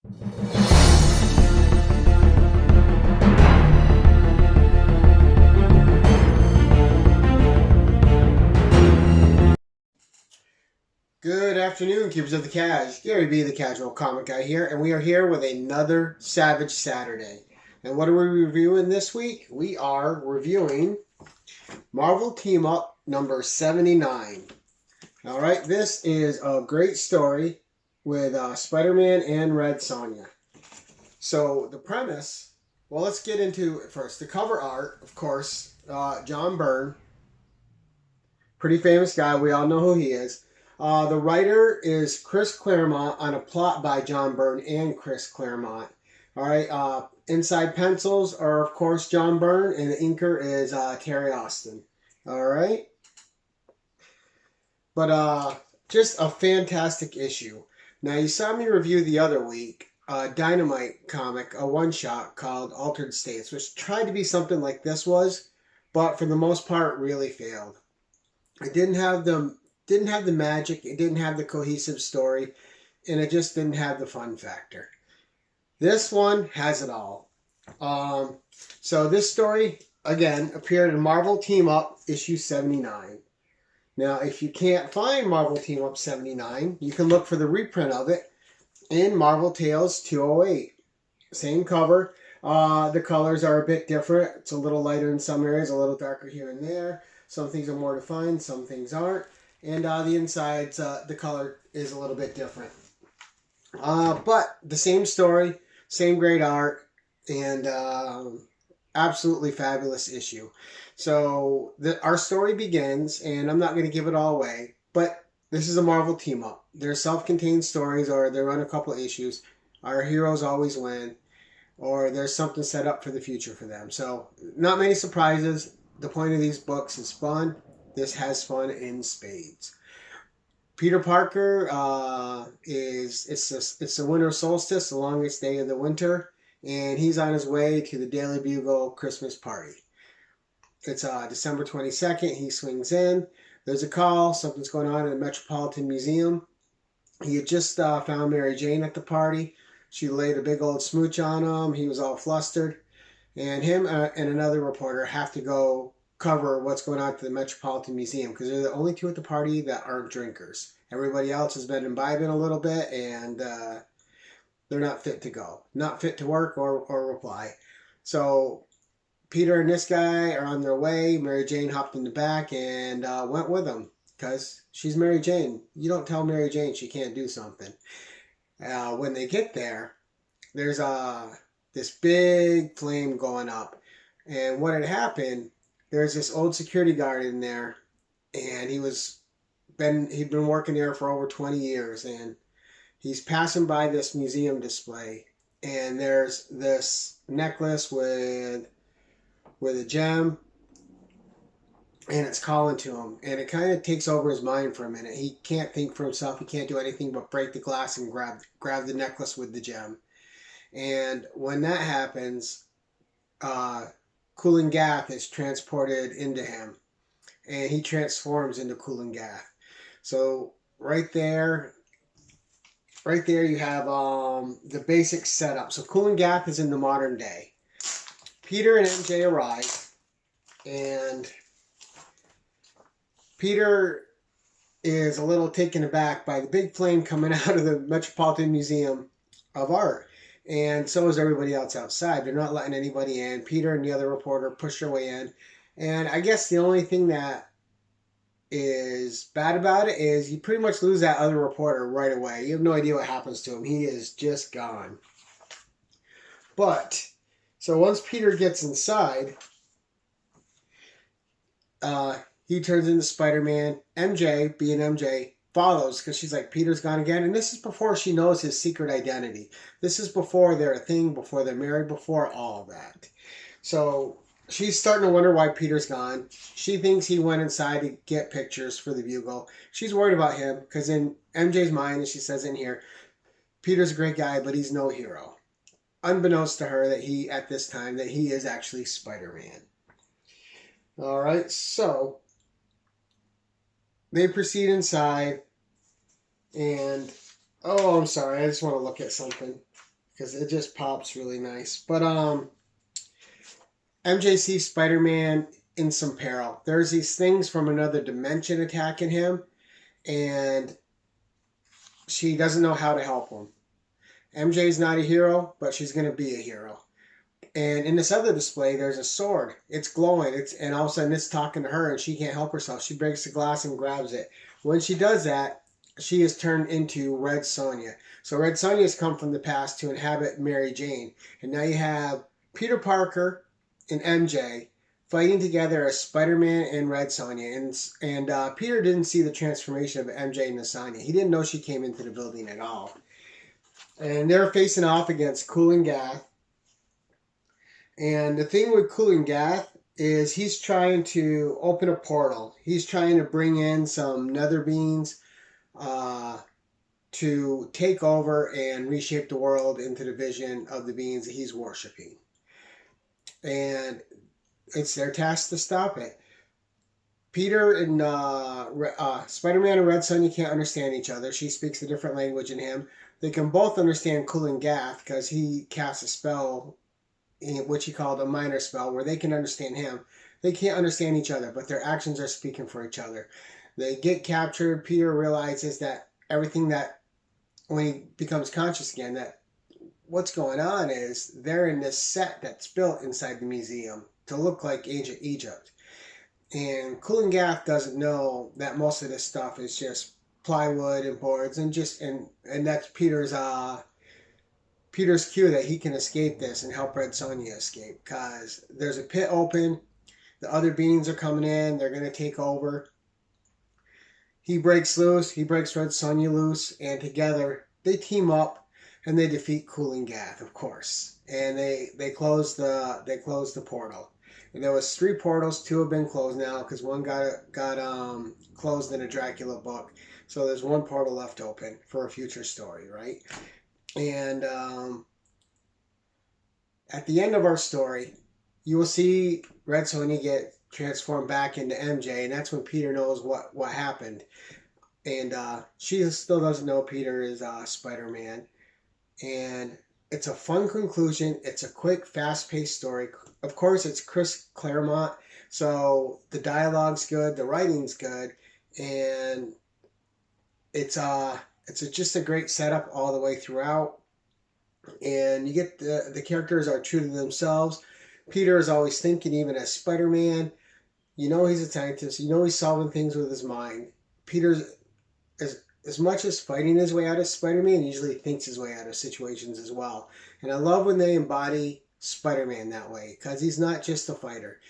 Good afternoon, keepers of the cash. Gary B, the Casual Comic Guy here, and we are here with another Savage Saturday. And what are we reviewing this week? We are reviewing Marvel Team Up number 79. All right, this is a great story with Spider-Man and Red Sonja. So the premise, well, let's get into it first. The cover art, of course, John Byrne, pretty famous guy. We all know who he is. The writer is Chris Claremont on a plot by John Byrne and Chris Claremont. All right. Inside pencils are, of course, John Byrne, and the inker is Terry Austin. All right. But just a fantastic issue. Now, you saw me review the other week a Dynamite comic, a one-shot called Altered States, which tried to be something like this was, but for the most part really failed. It didn't have the magic, it didn't have the cohesive story, and it just didn't have the fun factor. This one has it all. So this story, again, appeared in Marvel Team Up issue 79. Now, if you can't find Marvel Team Up 79, you can look for the reprint of it in Marvel Tales 208. Same cover. The colors are a bit different. It's a little lighter in some areas, a little darker here and there. Some things are more defined, some things aren't. And the insides, the color is a little bit different. But the same story, same great art, and absolutely fabulous issue. So our story begins, and I'm not going to give it all away, but this is a Marvel team-up. They're self-contained stories, or they run a couple of issues. Our heroes always win, or there's something set up for the future for them. So not many surprises. The point of these books is fun. This has fun in spades. Peter Parker it's the winter solstice, the longest day of the winter, and he's on his way to the Daily Bugle Christmas party. It's December 22nd. He swings in. There's a call. Something's going on in the Metropolitan Museum. He had just found Mary Jane at the party. She laid a big old smooch on him. He was all flustered. And him and another reporter have to go cover what's going on at the Metropolitan Museum because they're the only two at the party that aren't drinkers. Everybody else has been imbibing a little bit, and they're not fit to go. Not fit to work or reply. So Peter and this guy are on their way. Mary Jane hopped in the back and went with them because she's Mary Jane. You don't tell Mary Jane she can't do something. When they get there, there's this big flame going up. And what had happened, there's this old security guard in there, and he'd been working there for over 20 years, and he's passing by this museum display, and there's this necklace with a gem, and it's calling to him, and it kind of takes over his mind for a minute. He can't think for himself. He can't do anything but break the glass and grab the necklace with the gem. And when that happens, Kulan Gath is transported into him, and he transforms into Kulan Gath. So right there you have the basic setup. So Kulan Gath is in the modern day. Peter and MJ arrive, and Peter is a little taken aback by the big flame coming out of the Metropolitan Museum of Art. And so is everybody else outside. They're not letting anybody in. Peter and the other reporter push their way in. And I guess the only thing that is bad about it is you pretty much lose that other reporter right away. You have no idea what happens to him. He is just gone. But, so once Peter gets inside, he turns into Spider-Man. MJ, being MJ, follows because she's like, Peter's gone again. And this is before she knows his secret identity. This is before they're a thing, before they're married, before all that. So she's starting to wonder why Peter's gone. She thinks he went inside to get pictures for the Bugle. She's worried about him because in MJ's mind, as she says in here, Peter's a great guy, but he's no hero. Unbeknownst to her that at this time, that he is actually Spider-Man. All right, so they proceed inside, and oh, I'm sorry, I just want to look at something. because it just pops really nice. But MJ sees Spider-Man in some peril. There's these things from another dimension attacking him, and she doesn't know how to help him. MJ's not a hero, but she's going to be a hero. And in this other display, there's a sword. It's glowing. And all of a sudden, it's talking to her, and she can't help herself. She breaks the glass and grabs it. When she does that, she is turned into Red Sonja. So Red Sonja has come from the past to inhabit Mary Jane. And now you have Peter Parker and MJ fighting together as Spider-Man and Red Sonja. And Peter didn't see the transformation of MJ into Sonja. He didn't know she came into the building at all. And they're facing off against Kulan Gath. And the thing with Kulan Gath is he's trying to open a portal. He's trying to bring in some nether beings to take over and reshape the world into the vision of the beings that he's worshiping. And it's their task to stop it. Peter and Spider-Man and Red Sonja can't understand each other. She speaks a different language than him. They can both understand Kulan Gath because he casts a spell, which he called a minor spell, where they can understand him. They can't understand each other, but their actions are speaking for each other. They get captured. Peter realizes that everything that, when he becomes conscious again, that what's going on is they're in this set that's built inside the museum to look like ancient Egypt. And Kulan Gath doesn't know that most of this stuff is just plywood and boards and that's Peter's cue that he can escape this and help Red Sonja escape, because there's a pit open. The other beings are coming in. They're going to take over. He breaks loose. He breaks Red Sonja loose, and together they team up and they defeat Kulan Gath, of course. And they close the portal. And there was 3 portals. 2 have been closed now because one got closed in a Dracula book. So there's 1 portal left open for a future story, right? And at the end of our story, you will see Red Sonja get transformed back into MJ, and that's when Peter knows what happened. And she still doesn't know Peter is Spider-Man. And it's a fun conclusion. It's a quick, fast-paced story. Of course, it's Chris Claremont, so the dialogue's good, the writing's good, and it's just a great setup all the way throughout. And you get the characters are true to themselves. Peter is always thinking, even as Spider-Man. You know he's a scientist. You know he's solving things with his mind. Peter's, as much as fighting his way out of Spider-Man, usually thinks his way out of situations as well. And I love when they embody Spider-Man that way, because he's not just a fighter.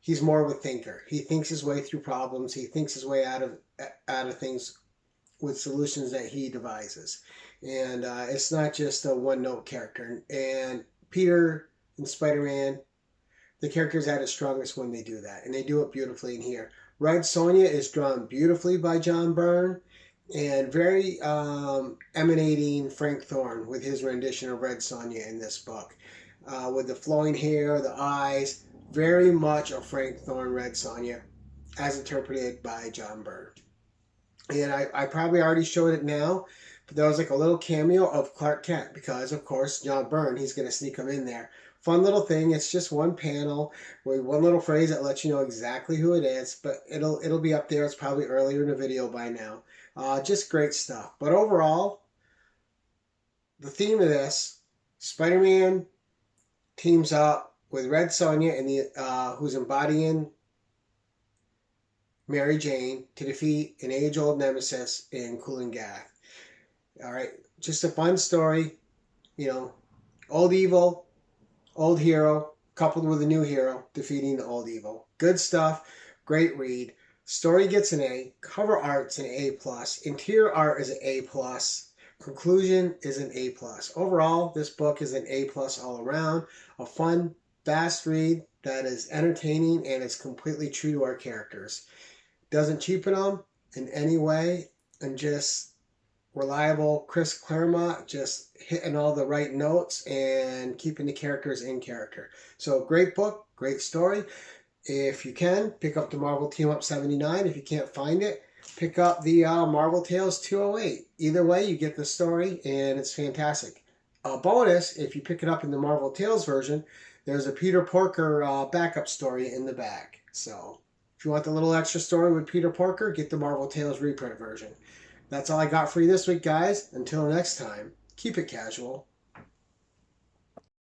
He's more of a thinker. He thinks his way through problems. He thinks his way out of things with solutions that he devises. And it's not just a one-note character. And Peter and Spider-Man, the character's at its strongest when they do that. And they do it beautifully in here. Red Sonja is drawn beautifully by John Byrne, and very emanating Frank Thorne with his rendition of Red Sonja in this book. With the flowing hair, the eyes, very much a Frank Thorne Red Sonja as interpreted by John Byrne. And I probably already showed it now, but there was like a little cameo of Clark Kent because, of course, John Byrne, he's going to sneak him in there. Fun little thing. It's just one panel with one little phrase that lets you know exactly who it is, but it'll be up there. It's probably earlier in the video by now. Just great stuff. But overall, the theme of this, Spider-Man teams up with Red Sonja and who's embodying Mary Jane to defeat an age-old nemesis in Kulan Gath. All right, just a fun story. You know, old evil, old hero, coupled with a new hero, defeating the old evil. Good stuff. Great read. Story gets an A. Cover art's an A+. Interior art is an A+. Conclusion is an A+. Overall, this book is an A+ all around. A fun, fast read that is entertaining and is completely true to our characters. Doesn't cheapen them in any way, and just reliable Chris Claremont just hitting all the right notes and keeping the characters in character. So great book, great story. If you can, pick up the Marvel Team Up 79. If you can't find it, pick up the Marvel Tales 208. Either way, you get the story, and it's fantastic. A bonus, if you pick it up in the Marvel Tales version, there's a Peter Porker backup story in the back. So if you want the little extra story with Peter Porker, get the Marvel Tales reprint version. That's all I got for you this week, guys. Until next time, keep it casual.